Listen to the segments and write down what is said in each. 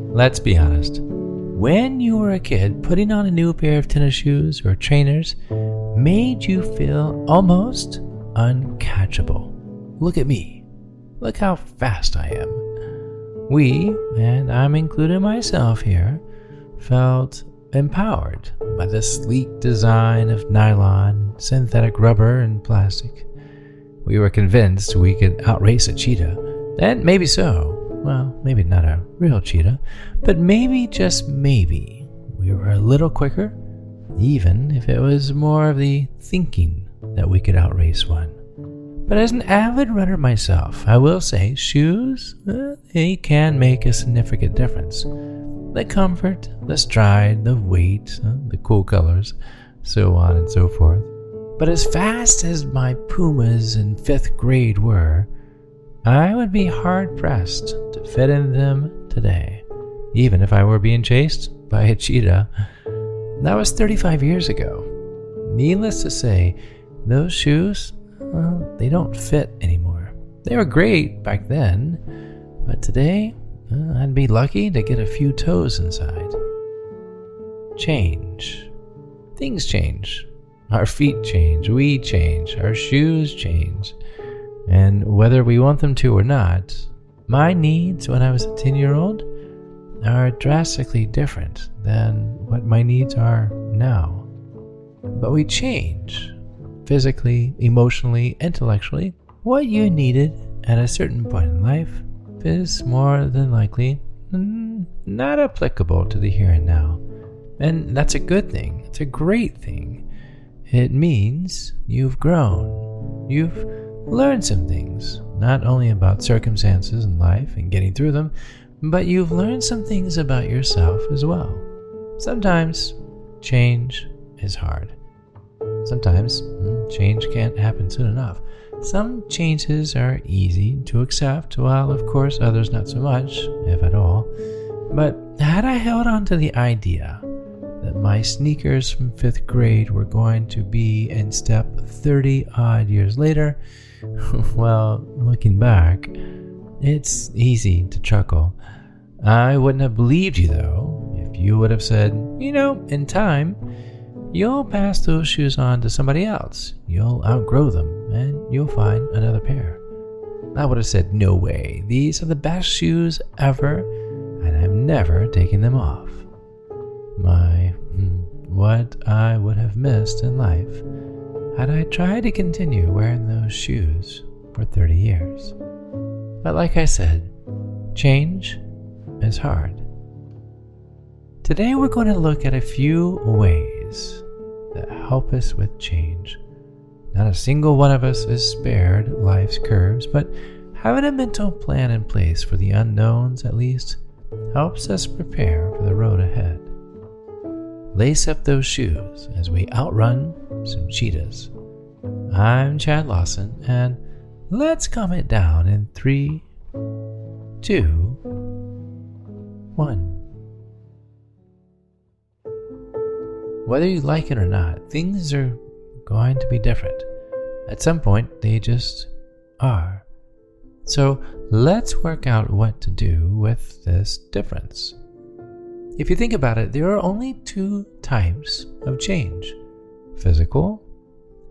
let's be honest. When you were a kid, putting on a new pair of tennis shoes or trainers made you feel almost uncatchable. Look at me. Look how fast I am. We, and I'm including myself here, felt empowered by the sleek design of nylon, synthetic rubber, and plastic. We were convinced we could outrace a cheetah, and maybe so. Well, maybe not a real cheetah, but maybe, just maybe, we were a little quicker, even if it was more of the thinking that we could outrace one. But as an avid runner myself, I will say shoes, they can make a significant difference. The comfort, the stride, the weight, the cool colors, so on and so forth. But as fast as my Pumas in 5th grade were, I would be hard-pressed to fit in them today, even if I were being chased by a cheetah. That was 35 years ago. Needless to say, those shoes, well, they don't fit anymore. They were great back then, but today, I'd be lucky to get a few toes inside. Change. Things change. Our feet change, we change, our shoes change. And whether we want them to or not, my needs when I was a 10-year-old are drastically different than what my needs are now. But we change. Physically, emotionally, intellectually. What you needed at a certain point in life is more than likely not applicable to the here and now. And that's a good thing. It's a great thing. It means you've grown. You've learned some things, not only about circumstances in life and getting through them, but you've learned some things about yourself as well. Sometimes change is hard. Sometimes change can't happen soon enough. Some changes are easy to accept, while of course others not so much, if at all. But had I held on to the idea that my sneakers from 5th grade were going to be in step 30 odd years later, well, looking back, it's easy to chuckle. I wouldn't have believed you though if you would have said, in time, you'll pass those shoes on to somebody else. You'll outgrow them and you'll find another pair. I would have said, no way. These are the best shoes ever and I'm never taking them off. What I would have missed in life had I tried to continue wearing those shoes for 30 years. But like I said, change is hard. Today we're going to look at a few ways that help us with change. Not a single one of us is spared life's curves, but having a mental plan in place for the unknowns at least helps us prepare for the road ahead. Lace up those shoes as we outrun some cheetahs. I'm Chad Lawson, and let's calm it down in 3, 2, 1. Whether you like it or not, things are going to be different. At some point, they just are. So let's work out what to do with this difference. If you think about it, there are only 2 types of change: physical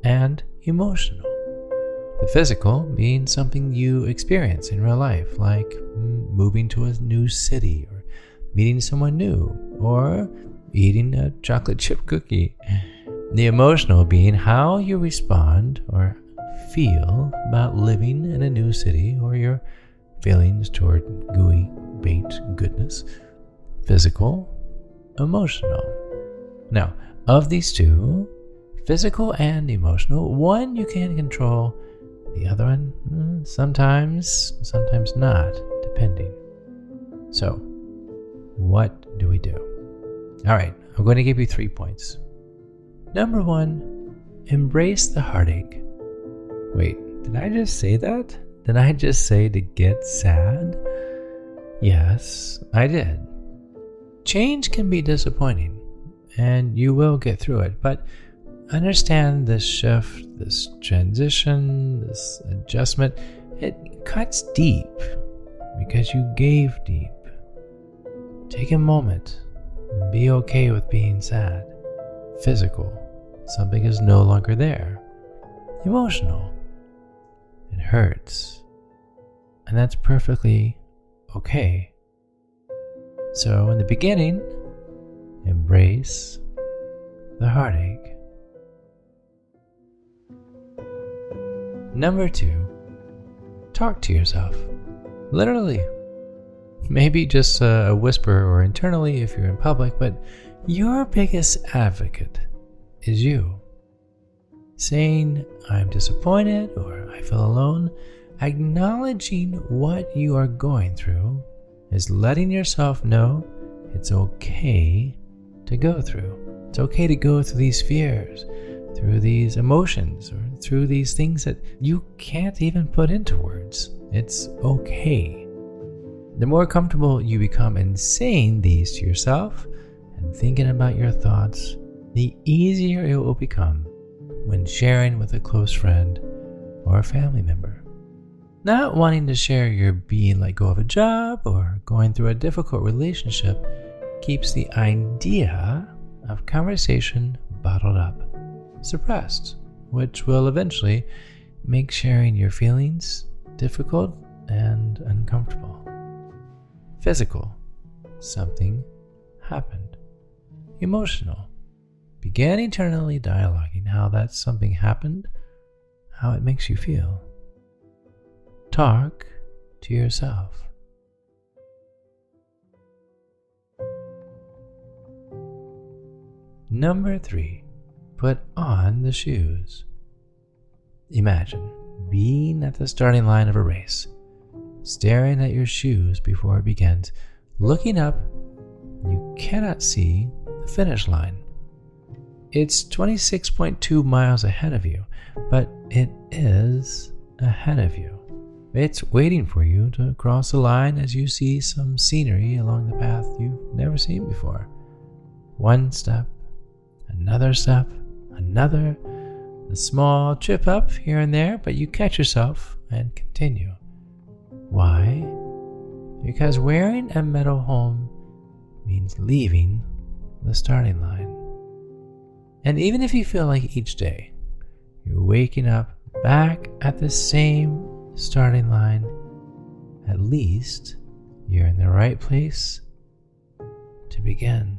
and emotional. The physical being something you experience in real life, like moving to a new city, or meeting someone new, or eating a chocolate chip cookie. The emotional being how you respond or feel about living in a new city, or your feelings toward gooey baked goodness. Physical, emotional. Now, of these 2, physical and emotional, one you can control, the other one sometimes not, depending. So, what do we do? All right, I'm going to give you 3 points. Number 1, embrace the heartache. Wait, did I just say that? Did I just say to get sad? Yes, I did. Change can be disappointing, and you will get through it, but understand this shift, this transition, this adjustment, it cuts deep because you gave deep. Take a moment and be okay with being sad. Physical, something is no longer there. Emotional, it hurts. And that's perfectly okay. So in the beginning, embrace the heartache. Number 2, talk to yourself. Literally. Maybe just a whisper or internally if you're in public, but your biggest advocate is you. Saying, I'm disappointed or I feel alone, acknowledging what you are going through is letting yourself know it's okay to go through. It's okay to go through these fears, through these emotions, or through these things that you can't even put into words. It's okay. The more comfortable you become in saying these to yourself and thinking about your thoughts, the easier it will become when sharing with a close friend or a family member. Not wanting to share your being let go of a job or going through a difficult relationship keeps the idea of conversation bottled up, suppressed, which will eventually make sharing your feelings difficult and uncomfortable. Physical, something happened. Emotional, begin eternally dialoguing how that something happened, how it makes you feel. Talk to yourself. Number 3, put on the shoes. Imagine being at the starting line of a race, staring at your shoes before it begins, looking up, you cannot see the finish line. It's 26.2 miles ahead of you, but it is ahead of you. It's waiting for you to cross the line as you see some scenery along the path you've never seen before. One step, another, a small trip up here and there, but you catch yourself and continue. Why? Because wearing a metal helm means leaving the starting line. And even if you feel like each day you're waking up back at the same starting line, at least you're in the right place to begin.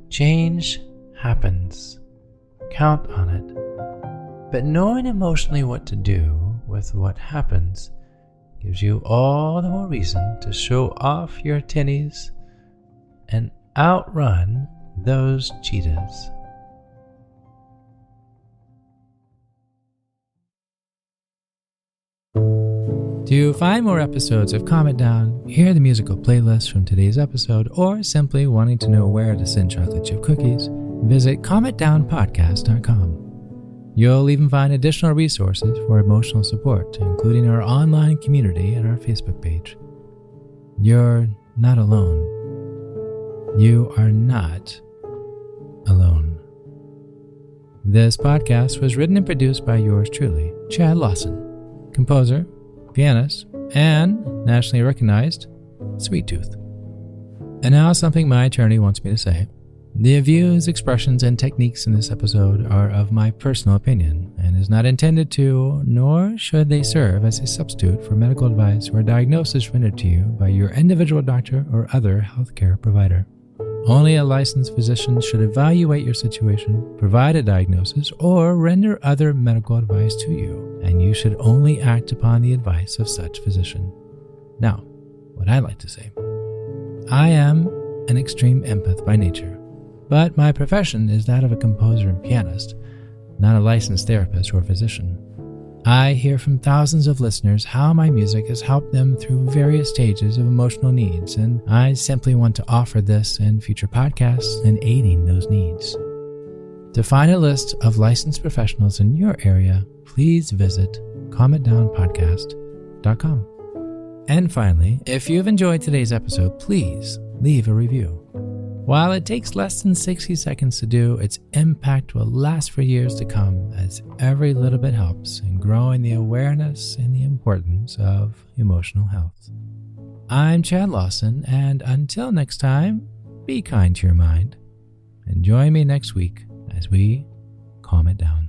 Change happens. Count on it. But knowing emotionally what to do with what happens gives you all the more reason to show off your tinnies and outrun those cheetahs. To find more episodes of Calm It Down, hear the musical playlist from today's episode, or simply wanting to know where to send chocolate chip cookies, visit calmitdownpodcast.com. You'll even find additional resources for emotional support, including our online community and our Facebook page. You're not alone. You are not alone. This podcast was written and produced by yours truly, Chad Lawson, composer, pianist, and nationally recognized Sweet Tooth. And now something my attorney wants me to say. The views, expressions, and techniques in this episode are of my personal opinion and is not intended to, nor should they serve as a substitute for medical advice or diagnosis rendered to you by your individual doctor or other healthcare provider. Only a licensed physician should evaluate your situation, provide a diagnosis, or render other medical advice to you, and you should only act upon the advice of such physician. Now, what I like to say. I am an extreme empath by nature. But my profession is that of a composer and pianist, not a licensed therapist or physician. I hear from thousands of listeners how my music has helped them through various stages of emotional needs, and I simply want to offer this and future podcasts in aiding those needs. To find a list of licensed professionals in your area, please visit calmitdownpodcast.com. And finally, if you've enjoyed today's episode, please leave a review. While it takes less than 60 seconds to do, its impact will last for years to come, as every little bit helps in growing the awareness and the importance of emotional health. I'm Chad Lawson, and until next time, be kind to your mind, and join me next week as we calm it down.